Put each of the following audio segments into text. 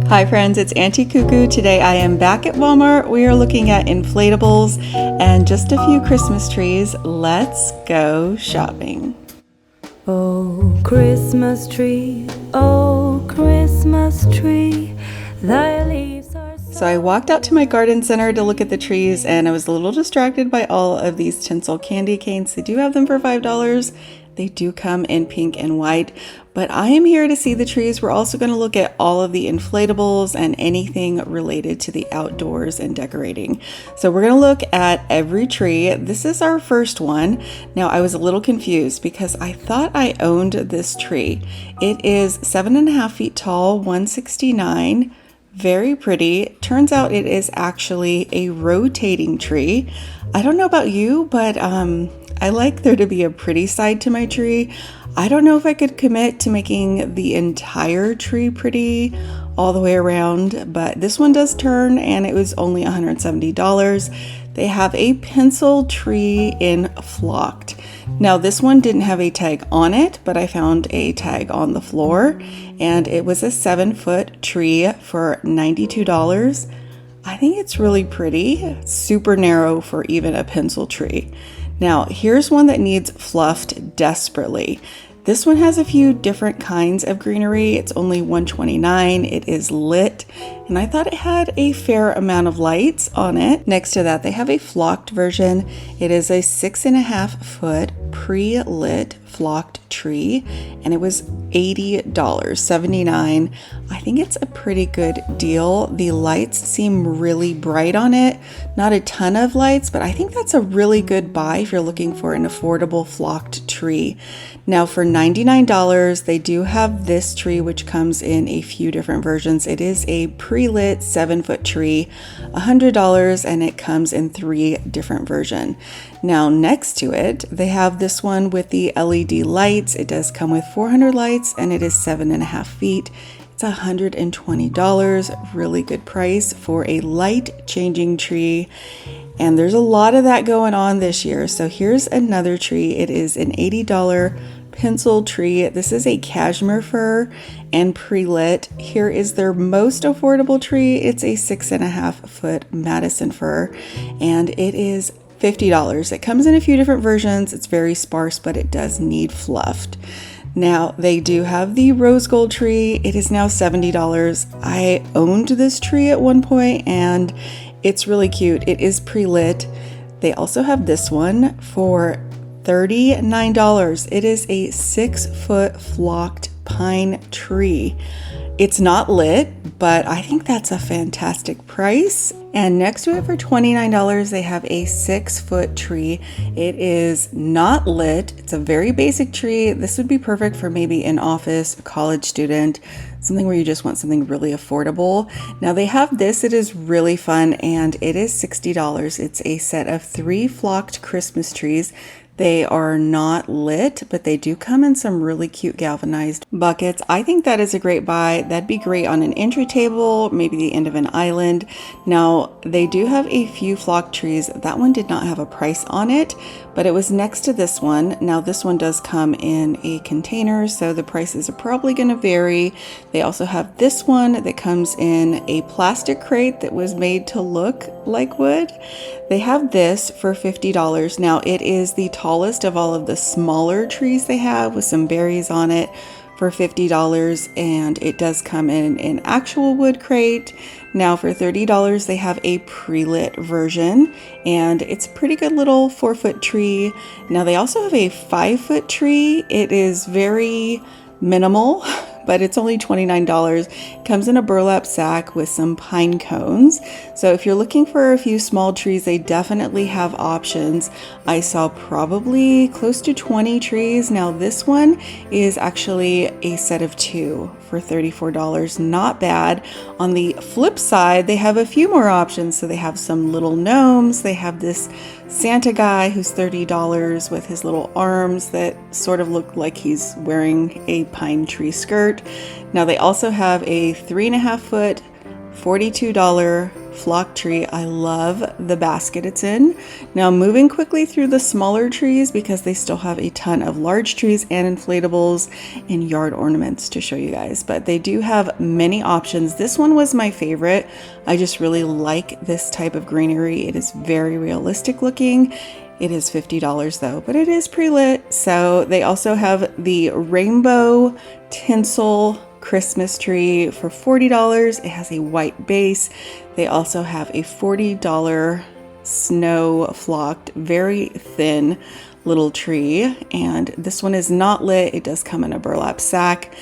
Hi friends, it's Auntie Cuckoo. Today I am back at Walmart. We are looking at inflatables and just a few Christmas trees. Let's go shopping. Oh, Christmas tree, thy leaves are So I walked out to my garden center to look at the trees and I was a little distracted by all of these Tinsel candy canes. They do have them for $5. They do come in pink and white, but I am here to see the trees. We're also going to look at all of the inflatables and anything related to the outdoors and decorating. So we're going to look at every tree. This is our first one. Now I was a little confused because I thought I owned this tree. It is 7.5 feet tall, 169. Very pretty. Turns out it is actually a rotating tree. I don't know about you, but I like there to be a pretty side to my tree. I don't know if I could commit to making the entire tree pretty all the way around, but this one does turn and it was only $170. They have a pencil tree in flocked. Now this one didn't have a tag on it, but I found a tag on the floor and it was a 7-foot tree for $92. I think it's really pretty, super narrow for even a pencil tree. Now here's one that needs fluffed desperately. This one has a few different kinds of greenery. It's only $129. It is lit, and I thought it had a fair amount of lights on it. Next to that, they have a flocked version. It is a 6.5 foot pre-lit flocked tree, and it was $80, $79. I think it's a pretty good deal. The lights seem really bright on it. Not a ton of lights, but I think that's a really good buy if you're looking for an affordable flocked tree. Now for $99, they do have this tree, which comes in a few different versions. It is a pre-lit 7-foot tree, $100, and it comes in 3 different versions. Now next to it, they have this one with the LED lights. It does come with 400 lights and it is 7.5 feet. It's $120, really good price for a light changing tree. And there's a lot of that going on this year. So here's another tree. It is an $80 pencil tree. This is a cashmere fir and pre-lit. Here is their most affordable tree. It's a 6.5 foot Madison fir and it is $50. It comes in a few different versions. It's very sparse, but it does need fluffed. Now they do have the rose gold tree. It is now $70. I owned this tree at one point and it's really cute. It is pre-lit. They also have this one for $39. It is a 6-foot flocked pine tree. It's not lit, but I think that's a fantastic price. And next to it for $29, they have a 6-foot tree. It is not lit. It's a very basic tree. This would be perfect for maybe an office, a college student, something where you just want something really affordable. Now they have this. It is really fun and it is $60. It's a set of 3 flocked Christmas trees. They are not lit, but they do come in some really cute galvanized buckets. I think that is a great buy. That'd be great on an entry table, maybe the end of an island. Now, they do have a few flocked trees. That one did not have a price on it, but it was next to this one. Now, this one does come in a container, so the prices are probably going to vary. They also have this one that comes in a plastic crate that was made to look like wood. They have this for $50. Now, it is the tallest of all of the smaller trees they have with some berries on it for $50, and it does come in an actual wood crate. Now for $30, they have a pre-lit version, and it's a pretty good little 4-foot tree. Now they also have a 5-foot tree. It is very minimal, but it's only $29. Comes in a burlap sack with some pine cones. So if you're looking for a few small trees, they definitely have options. I saw probably close to 20 trees. Now this one is actually a set of 2 for $34. Not bad. On the flip side, they have a few more options. So they have some little gnomes. They have this Santa guy who's $30 with his little arms that sort of look like he's wearing a pine tree skirt. Now they also have a 3.5 foot $42 flock tree. I love the basket it's in. Now moving quickly through the smaller trees because they still have a ton of large trees and inflatables and yard ornaments to show you guys, but they do have many options. This one was my favorite. I just really like this type of greenery. It is very realistic looking. It is $50 though, but it is pre-lit. So they also have the rainbow tinsel Christmas tree for $40. It has a white base. They also have a $40 snow flocked, very thin little tree. And this one is not lit. It does come in a burlap sack.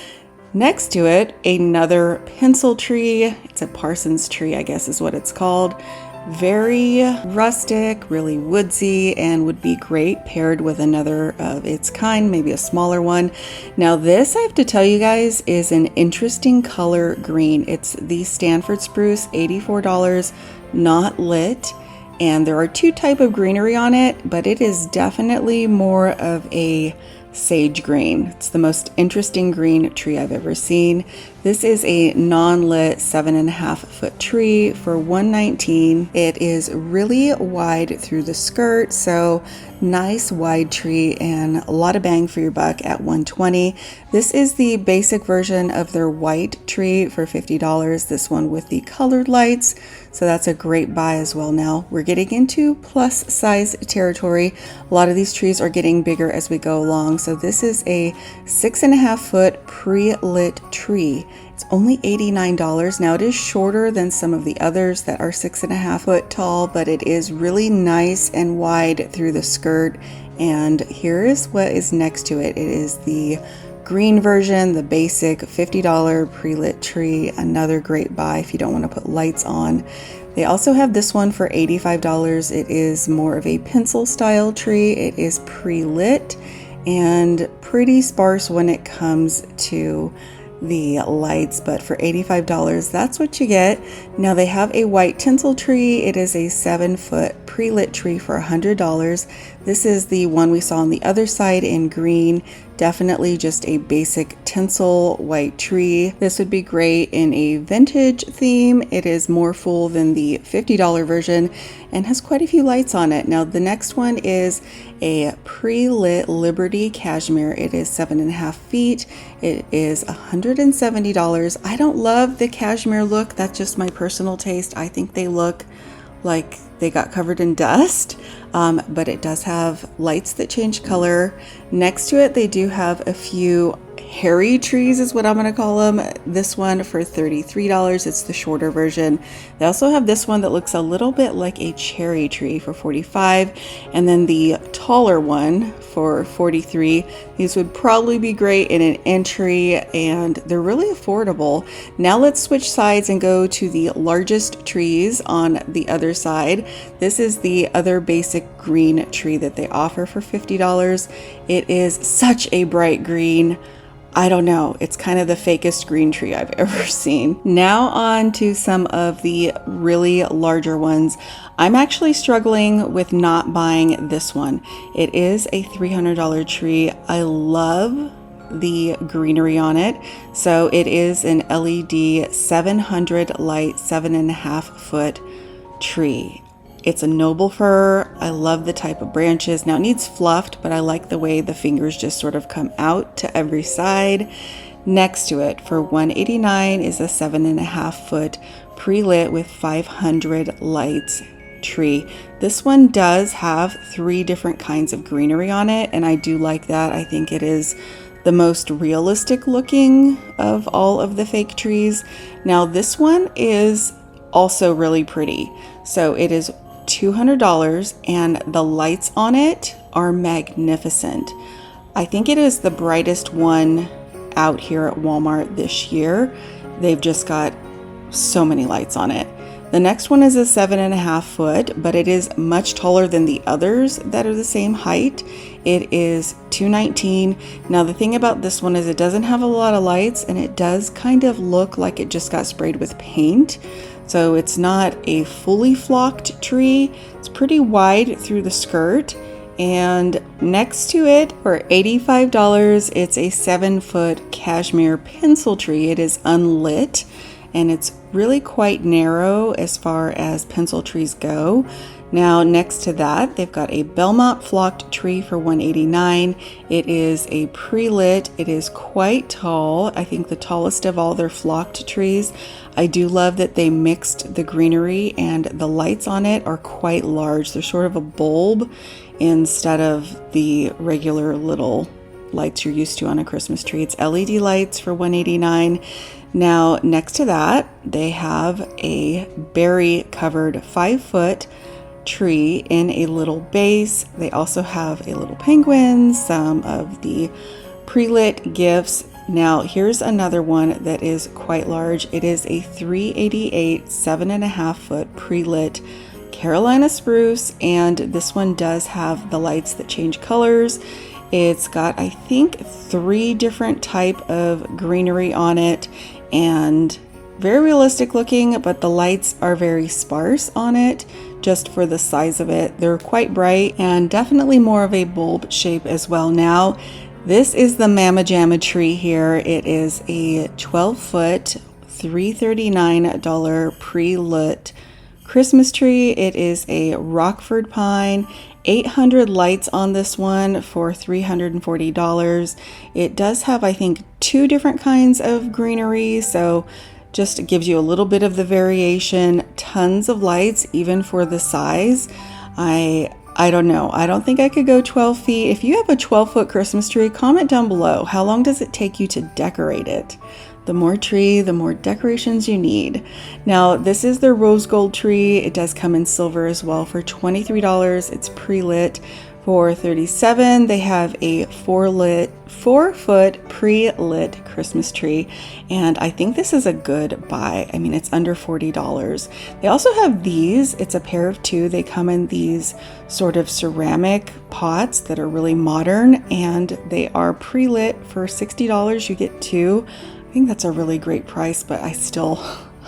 Next to it, another pencil tree. It's a Parsons tree, I guess is what it's called. Very rustic, really woodsy, and would be great paired with another of its kind, maybe a smaller one. Now this, I have to tell you guys, is an interesting color green. It's the Stanford spruce, $84, not lit. And there are two types of greenery on it, but it is definitely more of a sage green. It's the most interesting green tree I've ever seen. This is a non-lit 7.5-foot tree for $119. It is really wide through the skirt, so nice wide tree and a lot of bang for your buck at $120. This is the basic version of their white tree for $50. This one with the colored lights, so that's a great buy as well. Now we're getting into plus size territory. A lot of these trees are getting bigger as we go along. So this is a 6.5-foot pre-lit tree. It's only $89. Now it is shorter than some of the others that are 6.5 foot tall, but it is really nice and wide through the skirt. And here is what is next to it. It is the green version, the basic $50 pre-lit tree. Another great buy if you don't want to put lights on. They also have this one for $85. It is more of a pencil style tree. It is pre-lit and pretty sparse when it comes to the lights, but for $85, that's what you get. Now they have a white tinsel tree. It is a 7-foot pre-lit tree for $100. This is the one we saw on the other side in green. Definitely just a basic tinsel white tree. This would be great in a vintage theme. It is more full than the $50 version and has quite a few lights on it. Now the next one is a pre-lit Liberty Cashmere. It is 7.5 feet. It is $170. I don't love the cashmere look. That's just my personal taste. I think they look like they got covered in dust, but it does have lights that change color. Next to it, they do have a few hairy trees is what I'm going to call them. This one for $33. It's the shorter version. They also have this one that looks a little bit like a cherry tree for $45, and then the taller one for $43. These would probably be great in an entry, and they're really affordable. Now let's switch sides and go to the largest trees on the other side. This is the other basic green tree that they offer for $50. It is such a bright green. I don't know, it's kind of the fakest green tree I've ever seen. Now on to some of the really larger ones. I'm actually struggling with not buying this one. It is a $300 tree. I love the greenery on it. So it is an LED 700 light 7.5 foot tree. It's a noble fir. I love the type of branches. Now it needs fluffed, but I like the way the fingers just sort of come out to every side. Next to it for $189 is a 7.5 foot pre-lit with 500 lights tree. This one does have 3 different kinds of greenery on it, and I do like that. I think it is the most realistic looking of all of the fake trees. Now this one is also really pretty. So it is $200 and the lights on it are magnificent. I think it is the brightest one out here at Walmart this year. They've just got so many lights on it. The next one is a 7.5 foot, but it is much taller than the others that are the same height. It is $219. Now the thing about this one is it doesn't have a lot of lights, and it does kind of look like it just got sprayed with paint. So it's not a fully flocked tree. It's pretty wide through the skirt. And next to it for $85, it's a 7-foot cashmere pencil tree. It is unlit. and it's really quite narrow as far as pencil trees go. Now next to that, they've got a Belmont flocked tree for $189. It is a pre-lit. It is quite tall. I think the tallest of all their flocked trees. I do love that they mixed the greenery, and the lights on it are quite large. They're sort of a bulb instead of the regular little lights you're used to on a Christmas tree. It's LED lights for $189. Now next to that, they have a berry covered 5-foot tree in a little base. They also have a little penguin, some of the pre-lit gifts. Now here's another one that is quite large. It is a 388 7.5-foot pre-lit Carolina spruce, and this one does have the lights that change colors. It's got, I think, 3 different type of greenery on it, and very realistic looking, but the lights are very sparse on it just for the size of it. They're quite bright and definitely more of a bulb shape as well. Now this is the Mama Jamma tree here. It is a 12-foot $339 pre-lit Christmas tree. It is a Rockford pine, 800 lights on this one for $340. It does have, I think, 2 different kinds of greenery, so just gives you a little bit of the variation. Tons of lights, even for the size. I don't know. I don't think I could go 12 feet. If you have a 12-foot Christmas tree, comment down below. How long does it take you to decorate it? The more tree, the more decorations you need. Now, this is their rose gold tree. It does come in silver as well for $23. It's pre-lit for $37. They have a 4-foot pre-lit Christmas tree, and I think this is a good buy. I mean, it's under $40. They also have these. It's a pair of 2. They come in these sort of ceramic pots that are really modern, and they are pre-lit for $60. You get 2. I think that's a really great price, but I still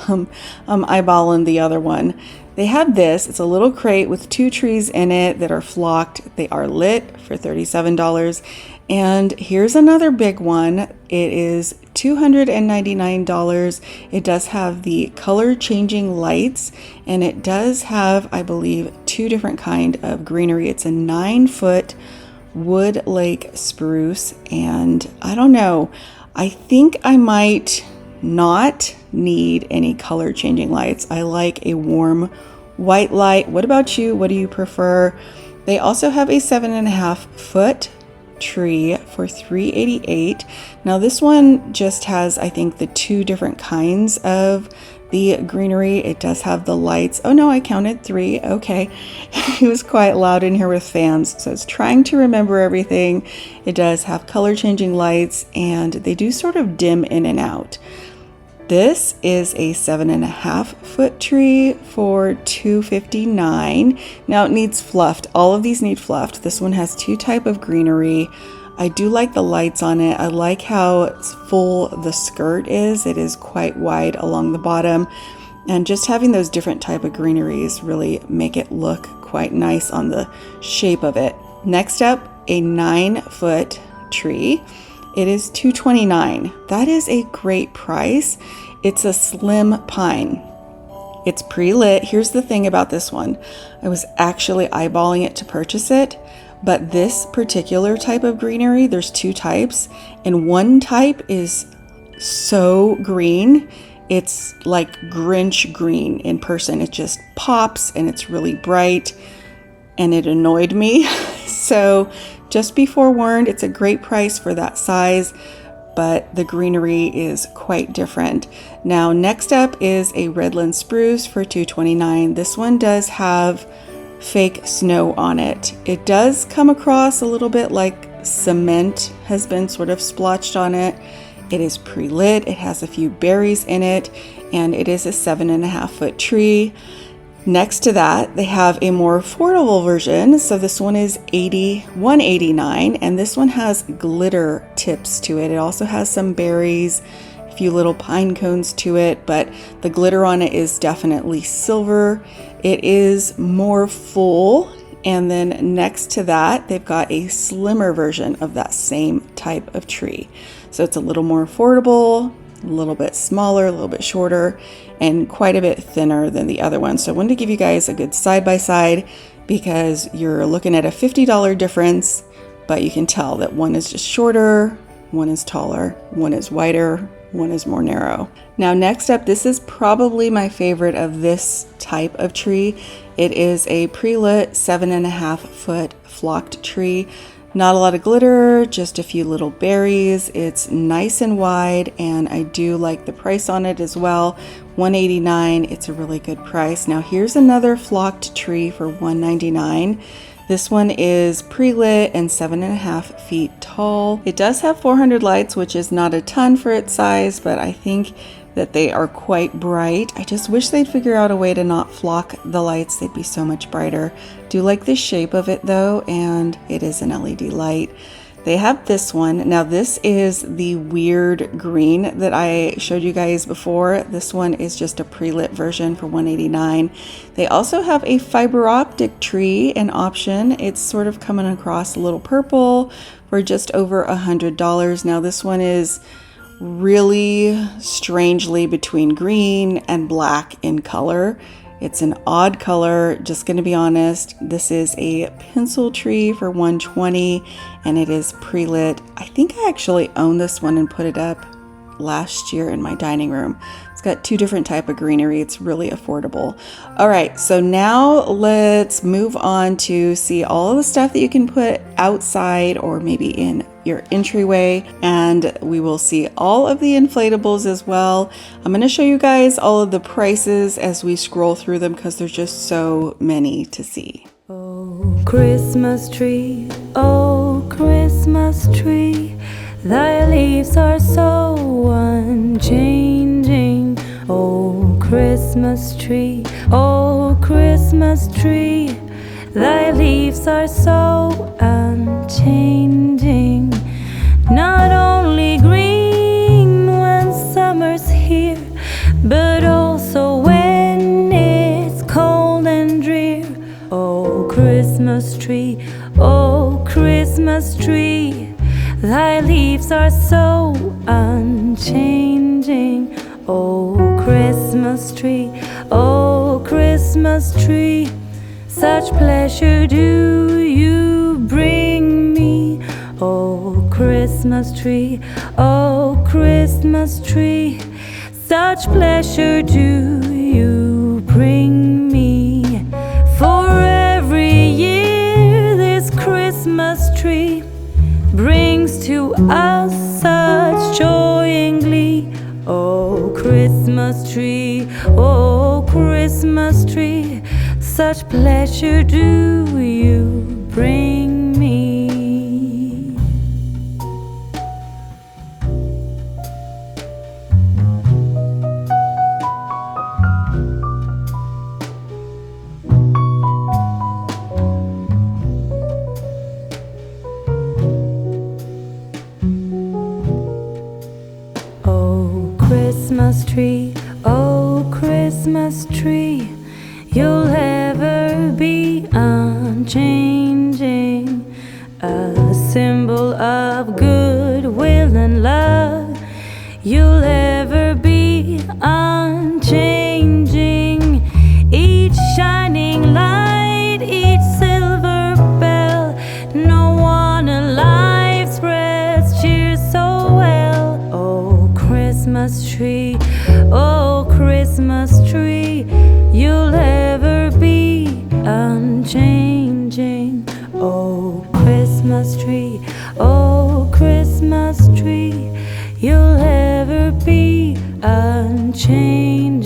eyeballing the other one. They have this. It's a little crate with 2 trees in it that are flocked. They are lit for $37. And here's another big one. It is $299. It does have the color changing lights, and it does have, I believe, 2 different kind of greenery. It's a 9-foot wood lake spruce, and I don't know. I think I might not need any color changing lights. I like a warm white light. What about you? What do you prefer? They also have a 7.5-foot tree for $388. Now this one just has, I think, the 2 different kinds of the greenery. It does have the lights. Oh no, I counted 3. Okay. It was quite loud in here with fans, so it's trying to remember everything. It does have color changing lights, and they do sort of dim in and out. This is a 7.5-foot tree for $259. Now it needs fluffed. All of these need fluffed. This one has 2 type of greenery. I do like the lights on it. I like how full the skirt is. It is quite wide along the bottom, and just having those different type of greeneries really make it look quite nice on the shape of it. Next up, a 9-foot tree. It is $229. That is a great price. It's a slim pine. It's pre-lit. Here's the thing about this one. I was actually eyeballing it to purchase it, but this particular type of greenery, there's 2 types, and one type is so green. It's like Grinch green in person. It just pops and it's really bright, and it annoyed me. So just be forewarned, it's a great price for that size, but the greenery is quite different. Now, next up is a Redland Spruce for $229. This one does have fake snow on it. It does come across a little bit like cement has been sort of splotched on it. It is pre-lit. It has a few berries in it, and it is a 7.5-foot tree. Next to that, they have a more affordable version. So this one is $189, and this one has glitter tips to it. It also has some berries, a few little pine cones to it, but the glitter on it is definitely silver. It is more full. And then next to that, they've got a slimmer version of that same type of tree. So it's a little more affordable, a little bit smaller, a little bit shorter, and quite a bit thinner than the other one. So I wanted to give you guys a good side-by-side because you're looking at a $50 difference, but you can tell that one is just shorter, one is taller, one is wider, one is more narrow. Now next up, this is probably my favorite of this type of tree. It is a pre-lit 7.5 foot flocked tree. Not a lot of glitter, just a few little berries. It's nice and wide, and I do like the price on it as well. $189. It's a really good price. Now here's another flocked tree for $199. This one is pre-lit and 7.5 feet tall. It does have 400 lights, which is not a ton for its size, but I think that they are quite bright. I just wish they'd figure out a way to not flock the lights. They'd be so much brighter. Do like the shape of it though, and it is an LED light. They have this one. Now this is the weird green that I showed you guys before. This one is just a pre-lit version for $189. They also have a fiber optic tree, an option. It's sort of coming across a little purple for just over $100. Now this one is really strangely between green and black in color. It's an odd color, just gonna be honest. This is a pencil tree for $120 and it is pre-lit. I think I actually own this one and put it up last year in my dining room. It's got two different type of greenery. It's really affordable. All right, so now let's move on to see all of the stuff that you can put outside or maybe in your entryway, and we will see all of the inflatables as well. I'm going to show you guys all of the prices as we scroll through them because there's just so many to see. Oh, Christmas tree, oh, Christmas tree, thy leaves are so unchanging. Oh, Christmas tree, thy leaves are so unchanging. Not only green when summer's here, but also when it's cold and drear. Oh, Christmas tree, thy leaves are so unchanging. Oh, Christmas tree, such pleasure do you bring me. Oh, Christmas tree, such pleasure do you bring me. For every year this Christmas tree brings to us such joy and glee. Oh, Christmas tree, such pleasure do you bring me. Oh, Christmas tree, you'll ever be unchanging, a symbol of goodwill and love. You'll ever be unchanging, each shining light, each silver bell. No one alive spreads cheer so well. Oh, Christmas tree, you'll ever be unchanging. Oh, Christmas tree, you'll ever be unchanging.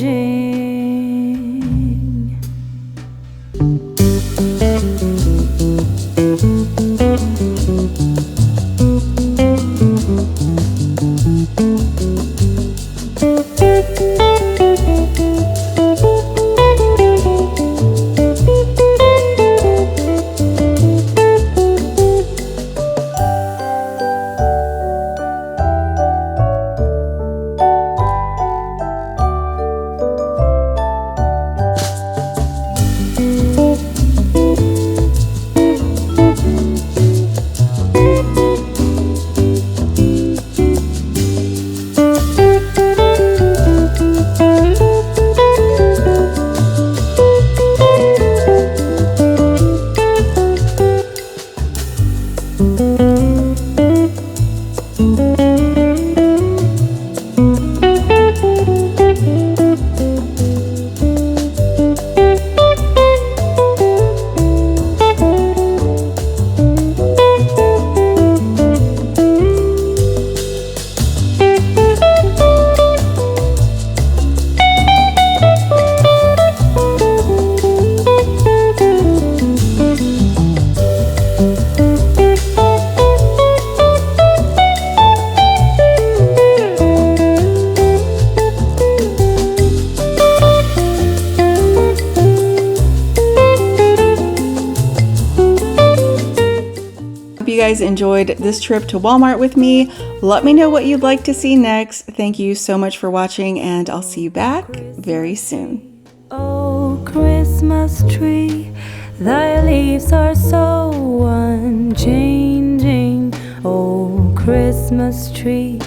guys enjoyed this trip to Walmart with me. Let me know what you'd like to see next. Thank you so much for watching, and I'll see you back very soon. Oh, Christmas tree, thy leaves are so unchanging. Oh, Christmas tree,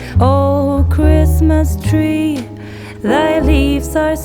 thy leaves are so